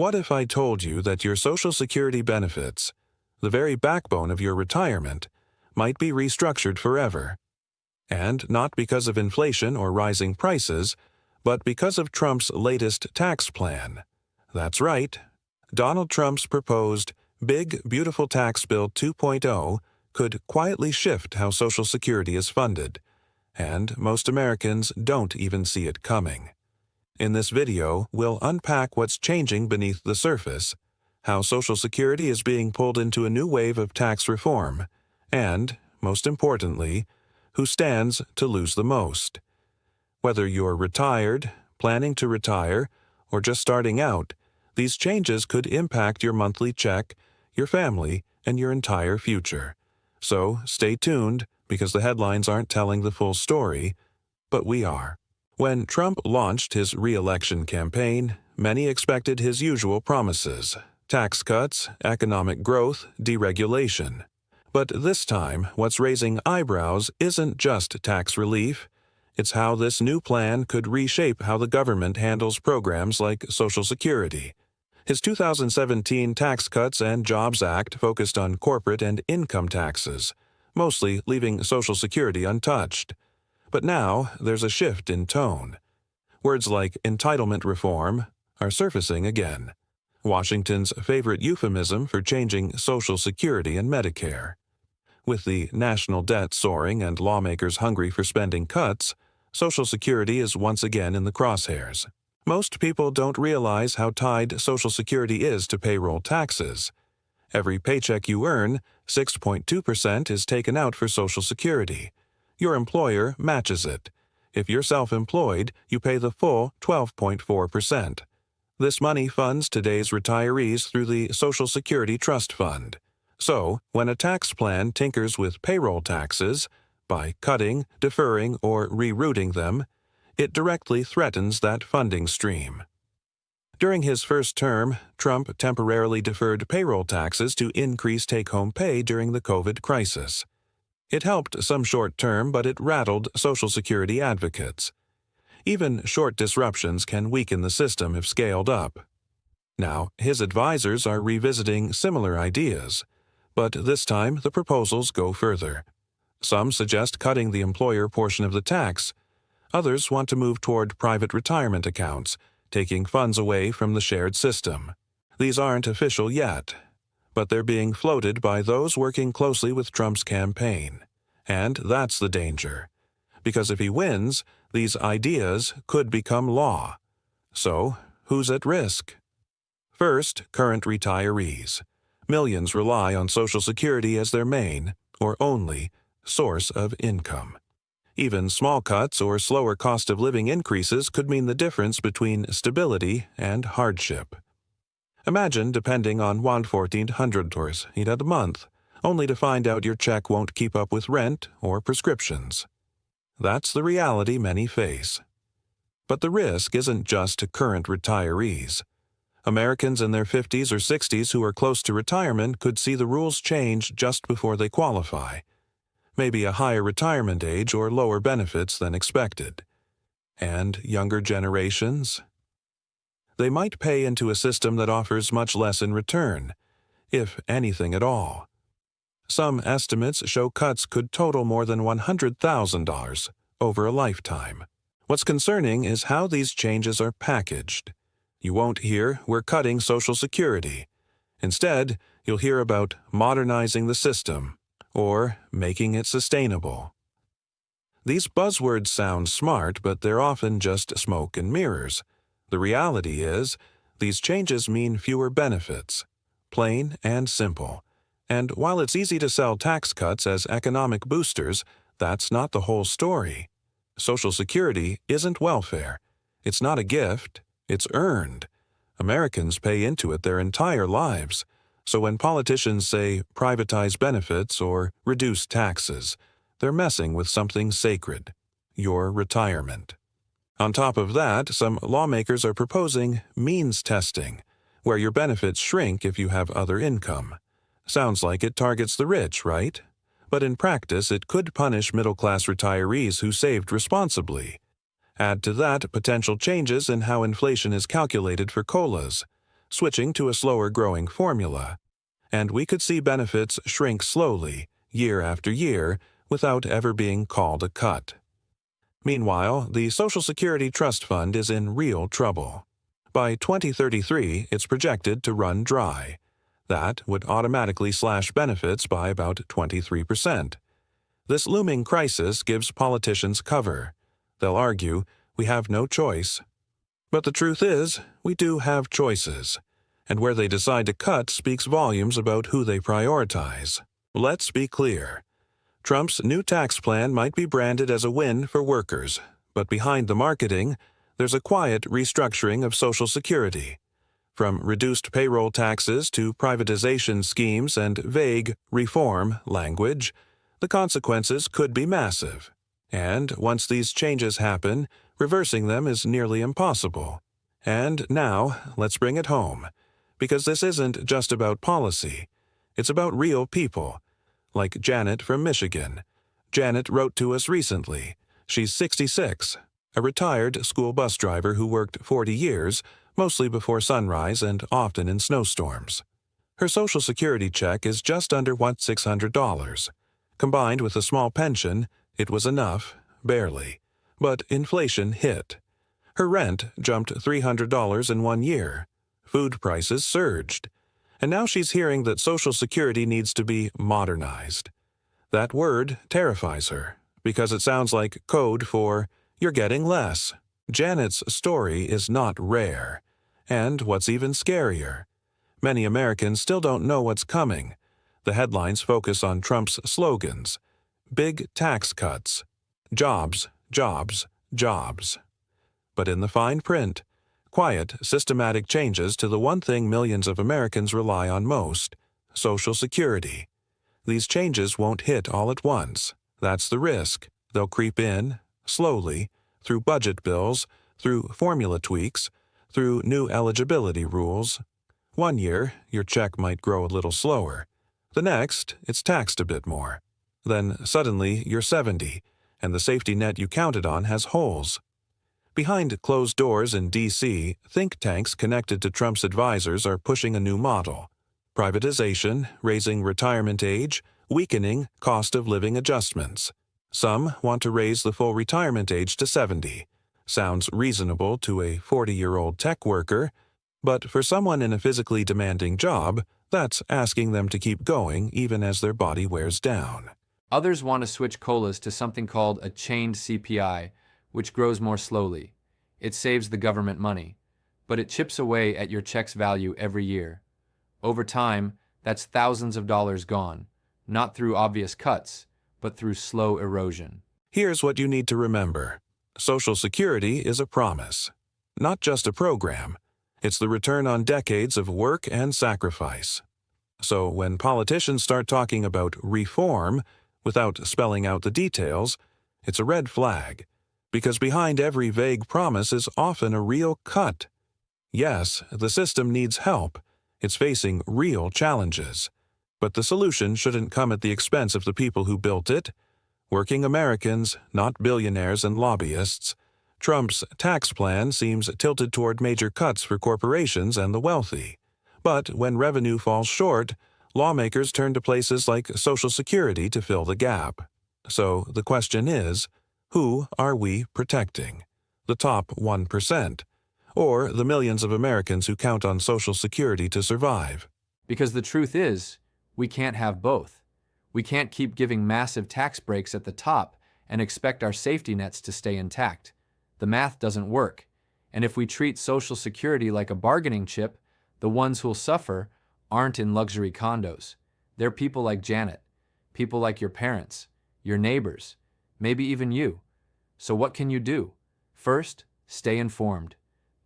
What if I told you that your Social Security benefits, the very backbone of your retirement, might be restructured forever? And not because of inflation or rising prices, but because of Trump's latest tax plan. That's right. Donald Trump's proposed Big Beautiful Tax Bill 2.0 could quietly shift how Social Security is funded, and most Americans don't even see it coming. In this video, we'll unpack what's changing beneath the surface, how Social Security is being pulled into a new wave of tax reform, and, most importantly, who stands to lose the most. Whether you're retired, planning to retire, or just starting out, these changes could impact your monthly check, your family, and your entire future. So stay tuned, because the headlines aren't telling the full story, but we are. When Trump launched his re-election campaign, many expected his usual promises: tax cuts, economic growth, deregulation. But this time, what's raising eyebrows isn't just tax relief. It's how this new plan could reshape how the government handles programs like Social Security. His 2017 Tax Cuts and Jobs Act focused on corporate and income taxes, mostly leaving Social Security untouched. But now there's a shift in tone. Words like entitlement reform are surfacing again, Washington's favorite euphemism for changing Social Security and Medicare. With the national debt soaring and lawmakers hungry for spending cuts, Social Security is once again in the crosshairs. Most people don't realize how tied Social Security is to payroll taxes. Every paycheck you earn, 6.2% is taken out for Social Security. Your employer matches it. If you're self-employed, you pay the full 12.4%. This money funds today's retirees through the Social Security Trust Fund. So, when a tax plan tinkers with payroll taxes, by cutting, deferring, or rerouting them, it directly threatens that funding stream. During his first term, Trump temporarily deferred payroll taxes to increase take-home pay during the COVID crisis. It helped some short-term, but it rattled Social Security advocates. Even short disruptions can weaken the system if scaled up. Now, his advisors are revisiting similar ideas, but this time the proposals go further. Some suggest cutting the employer portion of the tax. Others want to move toward private retirement accounts, taking funds away from the shared system. These aren't official yet, but they're being floated by those working closely with Trump's campaign. And that's the danger, because if he wins, these ideas could become law. So, who's at risk? First, current retirees. Millions rely on Social Security as their main, or only, source of income. Even small cuts or slower cost of living increases could mean the difference between stability and hardship. Imagine depending on $1,400 a month, only to find out your check won't keep up with rent or prescriptions. That's the reality many face. But the risk isn't just to current retirees. Americans in their 50s or 60s who are close to retirement could see the rules change just before they qualify. Maybe a higher retirement age or lower benefits than expected. And younger generations? They might pay into a system that offers much less in return, if anything at all. Some estimates show cuts could total more than $100,000 over a lifetime. What's concerning is how these changes are packaged. You won't hear, "We're cutting Social Security." Instead, you'll hear about modernizing the system, or making it sustainable. These buzzwords sound smart, but they're often just smoke and mirrors. The reality is, these changes mean fewer benefits, plain and simple. And while it's easy to sell tax cuts as economic boosters, that's not the whole story. Social Security isn't welfare. It's not a gift. It's earned. Americans pay into it their entire lives. So when politicians say privatize benefits or reduce taxes, they're messing with something sacred: your retirement. On top of that, some lawmakers are proposing means testing, where your benefits shrink if you have other income. Sounds like it targets the rich, right? But in practice, it could punish middle-class retirees who saved responsibly. Add to that potential changes in how inflation is calculated for COLAs. switching to a slower-growing formula, and we could see benefits shrink slowly, year after year, without ever being called a cut. Meanwhile, the Social Security Trust Fund is in real trouble. By 2033, it's projected to run dry. That would automatically slash benefits by about 23%. This looming crisis gives politicians cover. They'll argue, we have no choice. But the truth is, we do have choices. And where they decide to cut speaks volumes about who they prioritize. Let's be clear. Trump's new tax plan might be branded as a win for workers, but behind the marketing, there's a quiet restructuring of Social Security. From reduced payroll taxes to privatization schemes and vague reform language, the consequences could be massive. And once these changes happen, reversing them is nearly impossible. And now, let's bring it home. Because this isn't just about policy. It's about real people. Like Janet from Michigan. Janet wrote to us recently. She's 66, a retired school bus driver who worked 40 years, mostly before sunrise and often in snowstorms. Her Social Security check is just under $600. Combined with a small pension, it was enough, barely. But inflation hit. Her rent jumped $300 in 1 year. Food prices surged. And now she's hearing that Social Security needs to be modernized. That word terrifies her, because it sounds like code for, you're getting less. Janet's story is not rare. And what's even scarier, many Americans still don't know what's coming. The headlines focus on Trump's slogans. Big tax cuts. Jobs, jobs, jobs. But in the fine print, quiet, systematic changes to the one thing millions of Americans rely on most, Social Security. These changes won't hit all at once. That's the risk. They'll creep in, slowly, through budget bills, through formula tweaks, through new eligibility rules. 1 year, your check might grow a little slower. The next, it's taxed a bit more. Then suddenly you're 70, and the safety net you counted on has holes. Behind closed doors in D.C., think tanks connected to Trump's advisors are pushing a new model. Privatization, raising retirement age, weakening cost of living adjustments. Some want to raise the full retirement age to 70. Sounds reasonable to a 40-year-old tech worker, but for someone in a physically demanding job, that's asking them to keep going even as their body wears down. Others want to switch COLAs to something called a chained CPI, which grows more slowly. It saves the government money, but it chips away at your check's value every year. Over time, that's thousands of dollars gone, not through obvious cuts, but through slow erosion. Here's what you need to remember. Social Security is a promise, not just a program. It's the return on decades of work and sacrifice. So when politicians start talking about reform without spelling out the details, it's a red flag. Because behind every vague promise is often a real cut. Yes, the system needs help. It's facing real challenges. But the solution shouldn't come at the expense of the people who built it. Working Americans, not billionaires and lobbyists. Trump's tax plan seems tilted toward major cuts for corporations and the wealthy. But when revenue falls short, lawmakers turn to places like Social Security to fill the gap. So the question is, who are we protecting? The top 1%, or the millions of Americans who count on Social Security to survive? Because the truth is, we can't have both. We can't keep giving massive tax breaks at the top and expect our safety nets to stay intact. The math doesn't work. And if we treat Social Security like a bargaining chip, the ones who'll suffer aren't in luxury condos. They're people like Janet, people like your parents, your neighbors, maybe even you. So what can you do? First, stay informed.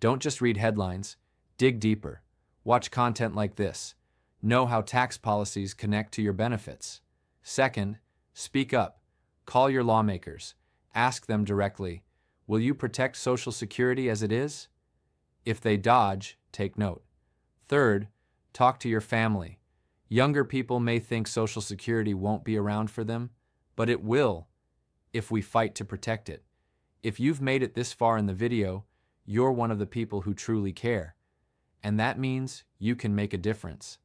Don't just read headlines. Dig deeper. Watch content like this. Know how tax policies connect to your benefits. Second, speak up. Call your lawmakers. Ask them directly, will you protect Social Security as it is? If they dodge, take note. Third, talk to your family. Younger people may think Social Security won't be around for them, but it will if we fight to protect it. If you've made it this far in the video, you're one of the people who truly care. and that means you can make a difference.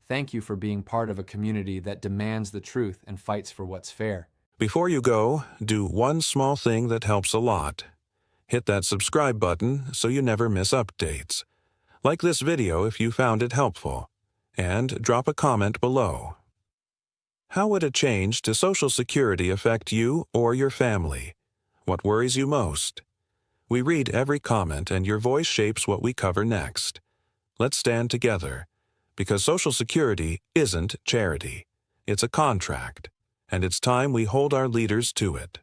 Thank you for being part of a community that demands the truth and fights for what's fair. Before you go, do one small thing that helps a lot. Hit that subscribe button so you never miss updates. Like this video if you found it helpful, and drop a comment below. How would a change to Social Security affect you or your family? What worries you most? We read every comment, and your voice shapes what we cover next. Let's stand together, because Social Security isn't charity. It's a contract, and it's time we hold our leaders to it.